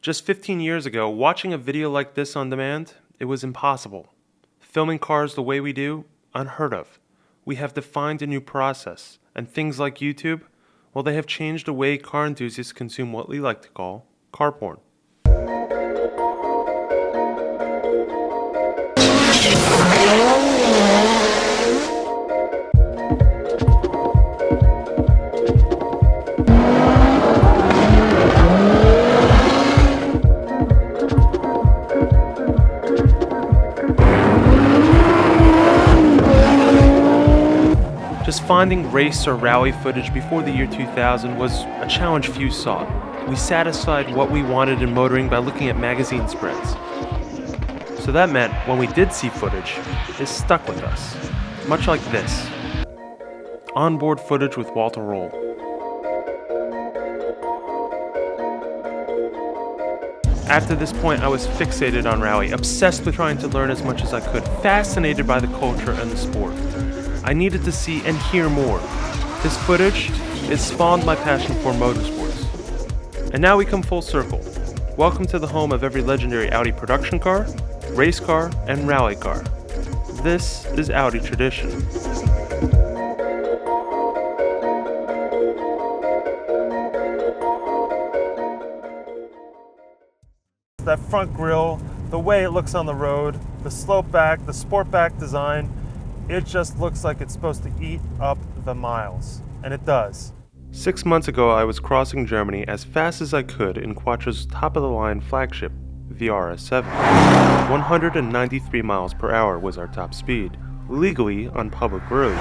Just 15 years ago, watching a video like this on demand, it was impossible. Filming cars the way we do, unheard of. We have defined a new process, and things like YouTube, well, they have changed the way car enthusiasts consume what we like to call car porn. Just finding race or rally footage before the year 2000 was a challenge few sought. We satisfied what we wanted in motoring by looking at magazine spreads. So that meant when we did see footage, it stuck with us, much like this. Onboard footage with Walter Roll. After this point, I was fixated on rally, obsessed with trying to learn as much as I could, fascinated by the culture and the sport. I needed to see and hear more. This footage, it spawned my passion for motorsports. And now we come full circle. Welcome to the home of every legendary Audi production car, race car, and rally car. This is Audi Tradition. That front grille, the way it looks on the road, the slope back, the sport back design, it just looks like it's supposed to eat up the miles, and it does. 6 months ago, I was crossing Germany as fast as I could in Quattro's top-of-the-line flagship, the RS7. 193 miles per hour was our top speed, legally on public roads.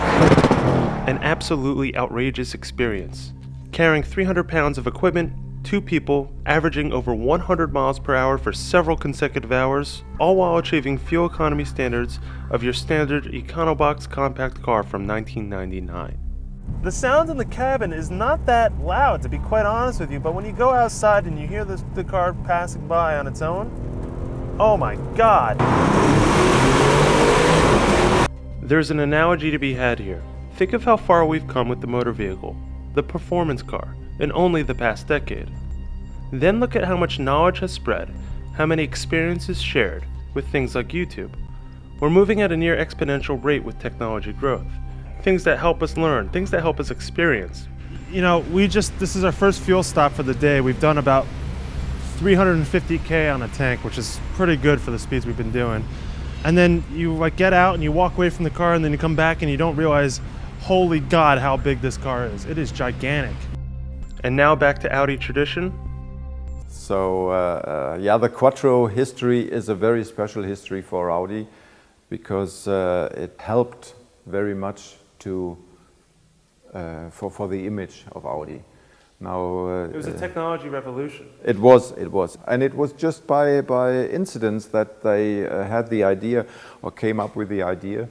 An absolutely outrageous experience. Carrying 300 pounds of equipment, 2 people, averaging over 100 miles per hour for several consecutive hours, all while achieving fuel economy standards of your standard EconoBox compact car from 1999. The sound in the cabin is not that loud, to be quite honest with you, but when you go outside and you hear the car passing by on its own, oh my God! There's an analogy to be had here. Think of how far we've come with the motor vehicle, the performance car, in only the past decade. Then look at how much knowledge has spread, how many experiences shared with things like YouTube. We're moving at a near exponential rate with technology growth. Things that help us learn, things that help us experience. You know, this is our first fuel stop for the day. We've done about 350K on a tank, which is pretty good for the speeds we've been doing. And then you get out and you walk away from the car and then you come back and you don't realize, holy God, how big this car is. It is gigantic. And now back to Audi Tradition. So the Quattro history is a very special history for Audi because it helped very much for the image of Audi. Now it was a technology revolution. It was, and it was just by incidents that they had the idea or came up with the idea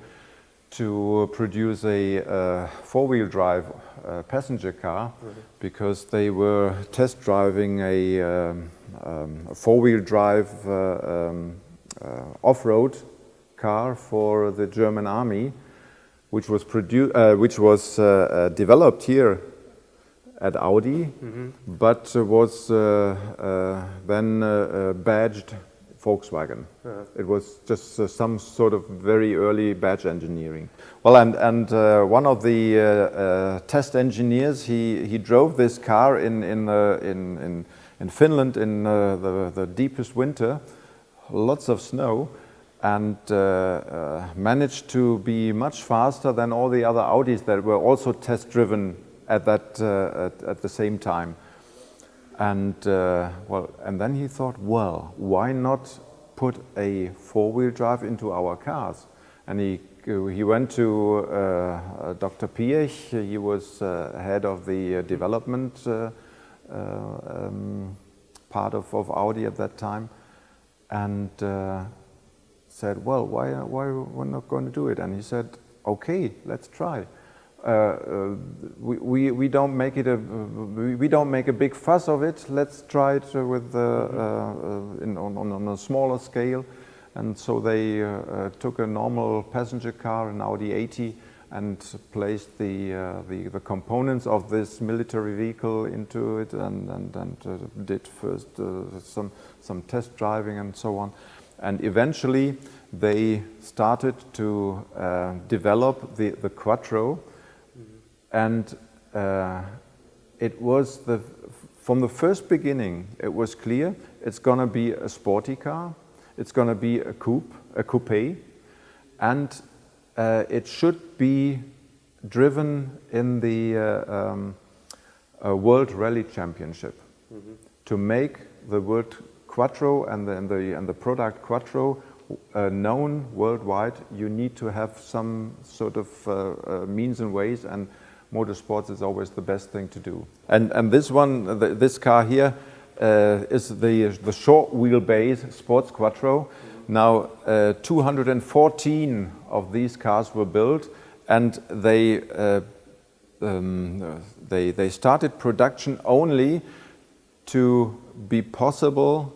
to produce a four-wheel drive passenger car, because they were test driving a four-wheel drive off-road car for the German army, which was developed here at Audi, but was then badged Volkswagen. It was just some sort of very early badge engineering. Well, and one of the test engineers, he drove this car in Finland in the deepest winter, lots of snow, and managed to be much faster than all the other Audis that were also test driven at the same time. And and then he thought, well, why not put a four-wheel drive into our cars? And he went to Dr. Piech. He was head of the development part of Audi at that time, and said, well, why we're not going to do it? And he said, okay, let's try. We don't make a big fuss of it. Let's try it with on a smaller scale. And so they took a normal passenger car, an Audi 80, and placed the components of this military vehicle into it, and did first some test driving and so on. And eventually they started to develop the Quattro, and it was from the first beginning it was clear it's going to be a sporty car, it's going to be a coupe, and it should be driven in the World Rally Championship. To make the World Quattro and the product Quattro known worldwide, you need to have some sort of means and ways, and motorsports is always the best thing to do. And this one, this car here, is the short wheelbase sports Quattro. Now 214 of these cars were built, and they started production only to be possible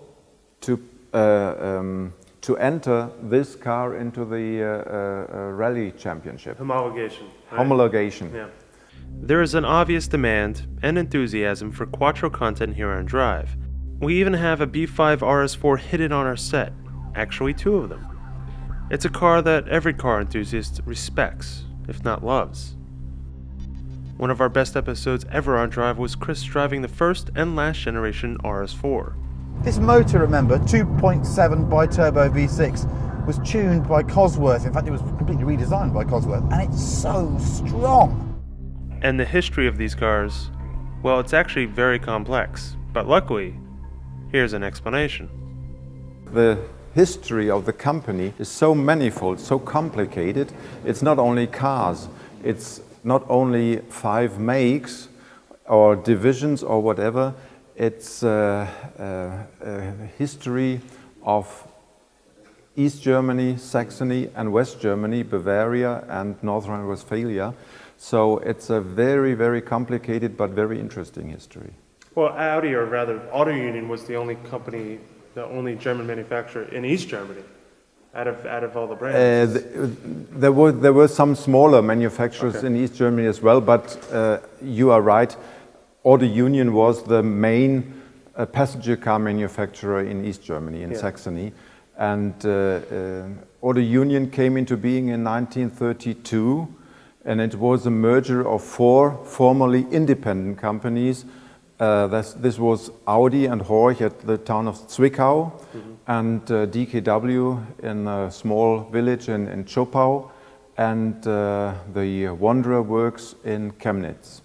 to enter this car into the rally championship. Homologation. Right? Homologation. Yeah. There is an obvious demand and enthusiasm for Quattro content here on Drive. We even have a B5 RS4 hidden on our set, actually 2 of them. It's a car that every car enthusiast respects, if not loves. One of our best episodes ever on Drive was Chris driving the first and last generation RS4. This motor, remember, 2.7 bi-turbo V6, was tuned by Cosworth. In fact, it was completely redesigned by Cosworth, and it's so strong. And the history of these cars, well, it's actually very complex, but luckily, here's an explanation. The history of the company is so manifold, so complicated. It's not only cars, it's not only 5 makes or divisions or whatever. It's a history of East Germany, Saxony, and West Germany, Bavaria and North Rhine-Westphalia. So it's a very, very complicated but very interesting history. Well, Audi, or rather Auto Union, was the only company, the only German manufacturer in East Germany out of all the brands. There were some smaller manufacturers in East Germany as well, but you are right. Auto Union was the main passenger car manufacturer in East Germany, in Saxony. And Auto Union came into being in 1932, and it was a merger of 4 formerly independent companies. This was Audi and Horch at the town of Zwickau, and DKW in a small village in Zschopau, and the Wanderer Works in Chemnitz.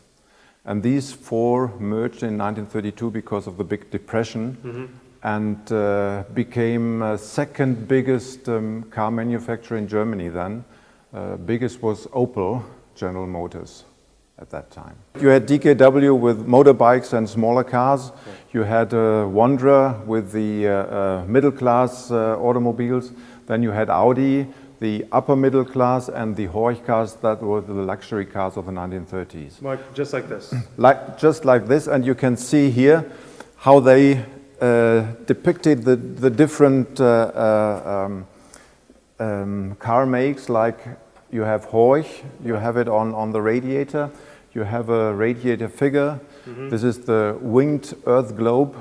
And these 4 merged in 1932 because of the big depression, and became second biggest car manufacturer in Germany then. Biggest was Opel, General Motors, at that time. You had DKW with motorbikes and smaller cars. You had Wanderer with the middle class automobiles. Then you had Audi, the upper middle class, and the Horch cars that were the luxury cars of the 1930s. Just like this. Just like this, and you can see here how they depicted the different car makes. Like you have Horch, you have it on the radiator, you have a radiator figure. This is the winged Earth globe,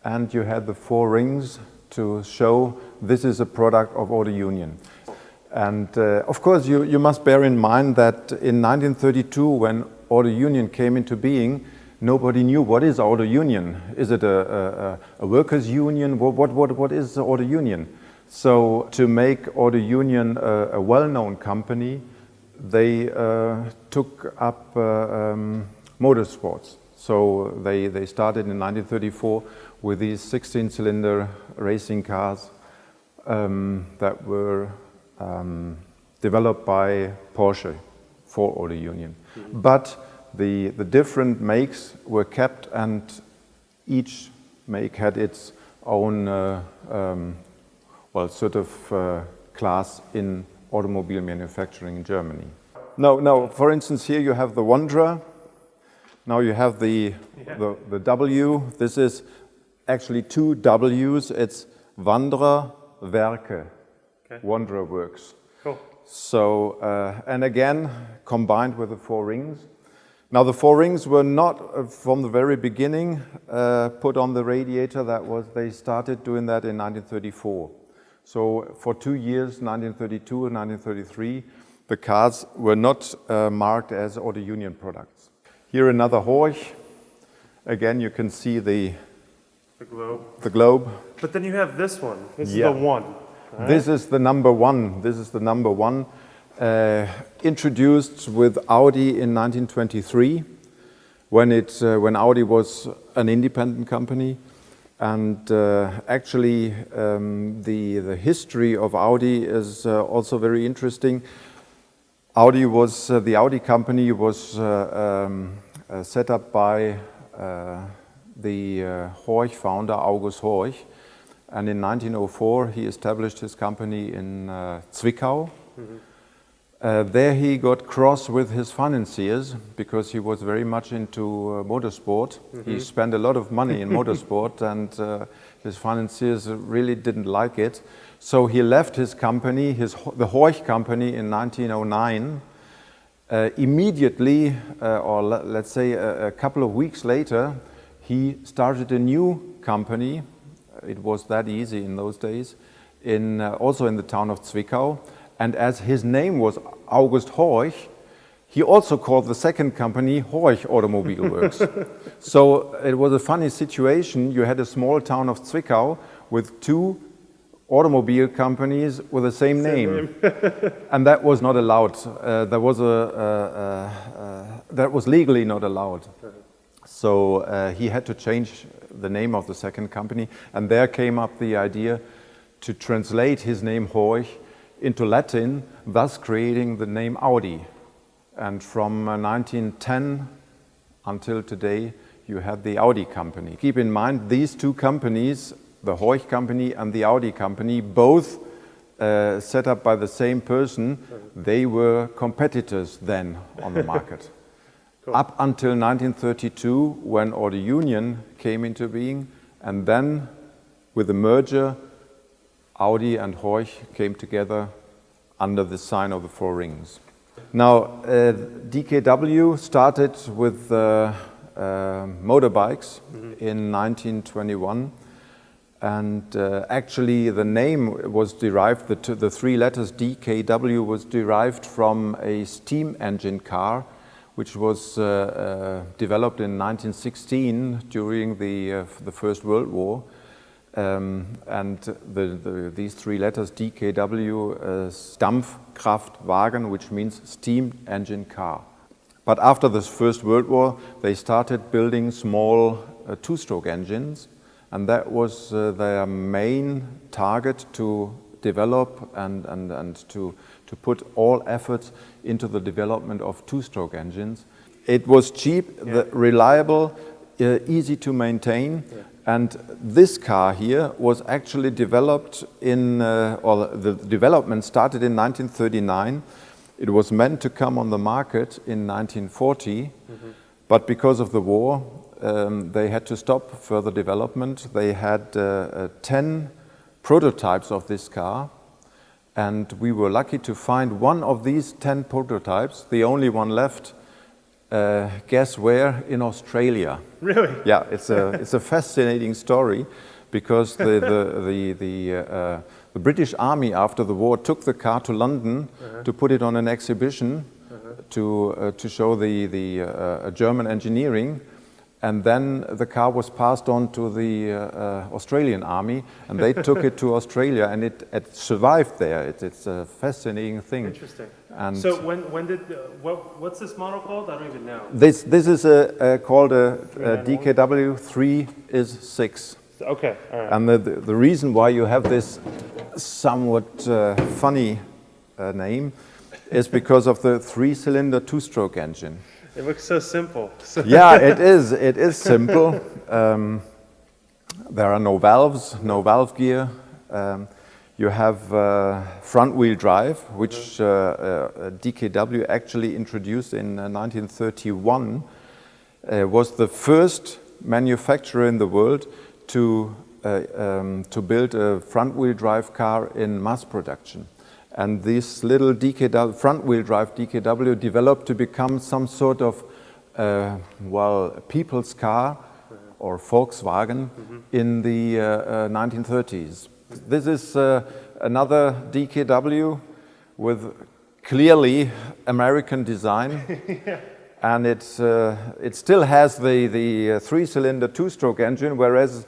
and you had the 4 rings to show this is a product of Auto Union. And of course you must bear in mind that in 1932, when Auto Union came into being, nobody knew what is Auto Union. Is it a workers' union? What is Auto Union? So to make Auto Union a well-known company, they took up motorsports. So they started in 1934 with these 16-cylinder racing cars that were developed by Porsche for Auto Union. But the different makes were kept, and each make had its own class in automobile manufacturing in Germany. Now, for instance, here you have the Wanderer. Now you have the W. This is actually 2 W's. It's Wanderer Werke, Wanderer Works. Cool. So, and again, combined with the four rings. Now the four rings were not from the very beginning put on the radiator. They started doing that in 1934. So for 2 years, 1932 and 1933, the cars were not marked as Audi Union products. Here another Horch. Again, you can see the globe. But then you have this one. This is the one. Right? This is the number one. This is the number one. Introduced with Audi in 1923, when Audi was an independent company, and actually the history of Audi is also very interesting. The Audi company was set up by the Horch founder August Horch, and in 1904 he established his company in Zwickau. Mm-hmm. There he got cross with his financiers because he was very much into motorsport. Mm-hmm. He spent a lot of money in motorsport, and his financiers really didn't like it. So he left his company, the Horch company, in 1909. Immediately, or let's say a couple of weeks later, he started a new company. It was that easy in those days, also in the town of Zwickau. And as his name was August Horch, he also called the second company Horch Automobile Works. So it was a funny situation. You had a small town of Zwickau with two automobile companies with the same name. And that was not allowed. That was legally not allowed. So he had to change the name of the second company. And there came up the idea to translate his name Horch into Latin, thus creating the name Audi. And from 1910 until today, you had the Audi company. Keep in mind, these two companies, the Horch company and the Audi company, both set up by the same person. They were competitors then on the market. Cool. Up until 1932, when Audi Union came into being, and then with the merger, Audi and Horch came together under the sign of the four rings. Now, DKW started with motorbikes in 1921, and actually the name was derived, the three letters DKW was derived from a steam engine car which was developed in 1916 during the First World War. And these three letters, DKW, Dampfkraftwagen, which means steam engine car. But after the First World War, they started building small two-stroke engines, and that was their main target, to develop and to put all efforts into the development of two-stroke engines. It was cheap, reliable, easy to maintain. Yeah. And this car here was actually developed or the development started in 1939. It was meant to come on the market in 1940, but because of the war, they had to stop further development. They had 10 prototypes of this car, and we were lucky to find one of these 10 prototypes, the only one left. Guess where? In Australia. Really? Yeah, it's a fascinating story, because the British Army after the war took the car to London to put it on an exhibition to show the German engineering, and then the car was passed on to the Australian Army, and they took it to Australia, and it survived there. It's a fascinating thing. Interesting. And so when did what's this model called? I don't even know. This is called a DKW 3is6. Okay, all right. And the reason why you have this somewhat funny name is because of the 3-cylinder two-stroke engine. It looks so simple. Yeah, it is. It is simple. There are no valves, no valve gear. You have front-wheel drive, which DKW actually introduced in 1931. Was the first manufacturer in the world to build a front-wheel drive car in mass production. And this little DKW, front-wheel drive DKW developed to become some sort of, people's car or Volkswagen in the 1930s. This is another DKW with clearly American design. Yeah. And it still has the three-cylinder two-stroke engine, whereas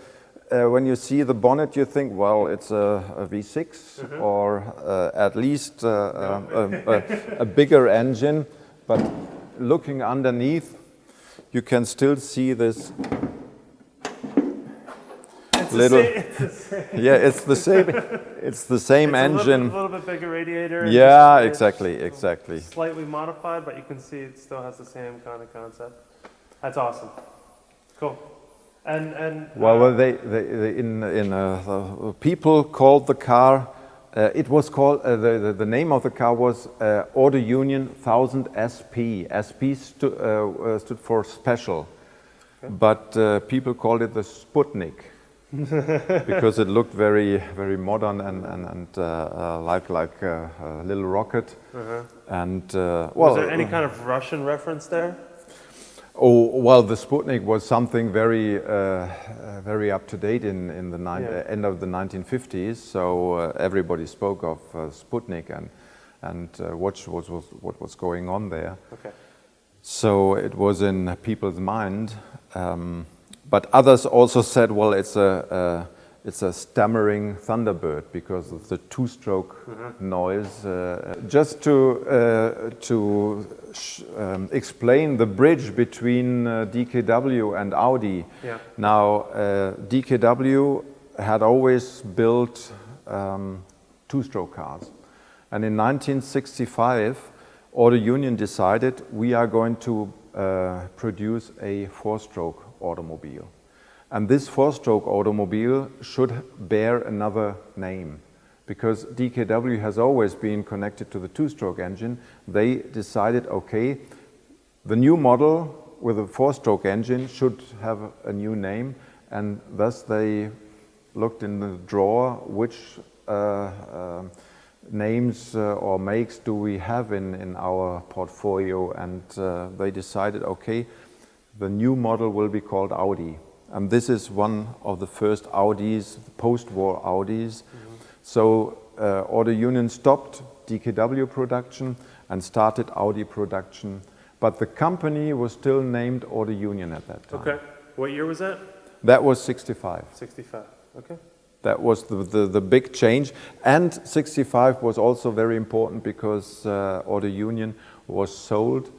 when you see the bonnet, you think, well, it's a V6 or at least a bigger engine. But looking underneath, you can still see this little. It's the same. It's the same engine. A little bit bigger radiator. Yeah, exactly. Slightly modified, but you can see it still has the same kind of concept. That's awesome. Cool. And people called the car. It was called the name of the car was Auto Union 1000 SP. SP stood for special, but people called it the Sputnik because it looked very modern and like a little rocket. And was there any kind of Russian reference there? Oh, well, the Sputnik was something very up to date in the end of the 1950s. So everybody spoke of Sputnik and what was going on there. Okay. So it was in people's mind. But others also said, well, it's a stammering Thunderbird because of the two-stroke noise. Just to explain the bridge between DKW and Audi. Yeah. Now, DKW had always built two-stroke cars. And in 1965, Auto Union decided we are going to produce a four-stroke automobile. And this four-stroke automobile should bear another name. Because DKW has always been connected to the two-stroke engine, they decided, okay, the new model with a four-stroke engine should have a new name, and thus they looked in the drawer which names or makes do we have in our portfolio, and they decided, okay, the new model will be called Audi. And this is one of the first Audis, post-war Audis. So Auto Union stopped DKW production and started Audi production. But the company was still named Auto Union at that time. Okay. What year was that? That was 65. 65. Okay. That was the big change. And 65 was also very important because Auto Union was sold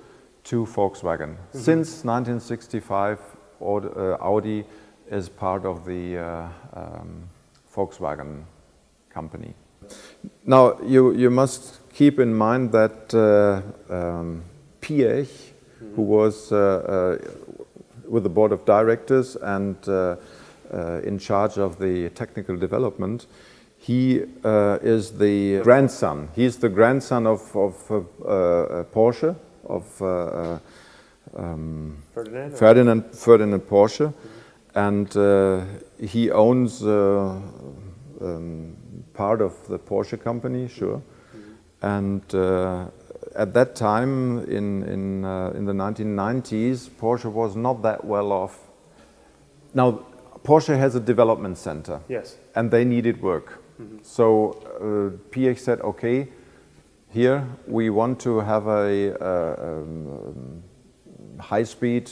to Volkswagen. Since 1965, Audi is part of the Volkswagen company. Now, you must keep in mind that Piech, who was with the board of directors and in charge of the technical development, he is the grandson. He's the grandson of Porsche, of Ferdinand Porsche, and he owns part of the Porsche company, sure. And at that time, in the 1990s, Porsche was not that well off. Now, Porsche has a development center, yes, and they needed work. So Piech said, okay, here we want to have a high-speed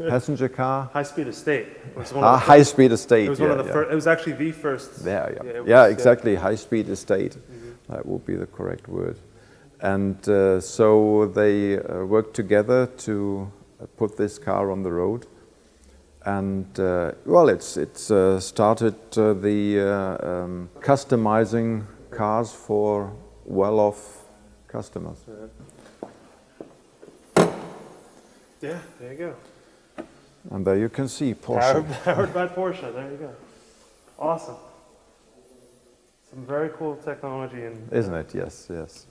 passenger car. High-speed estate. High-speed estate. It was one of the first. It was actually the first. Yeah, exactly. High-speed estate. That would be the correct word. And so they worked together to put this car on the road. And well, it's started the customizing cars for well-off customers. Yeah, there you go. And there you can see Porsche. Powered by Porsche, there you go. Awesome. Some very cool technology. Isn't it? Yes, yes.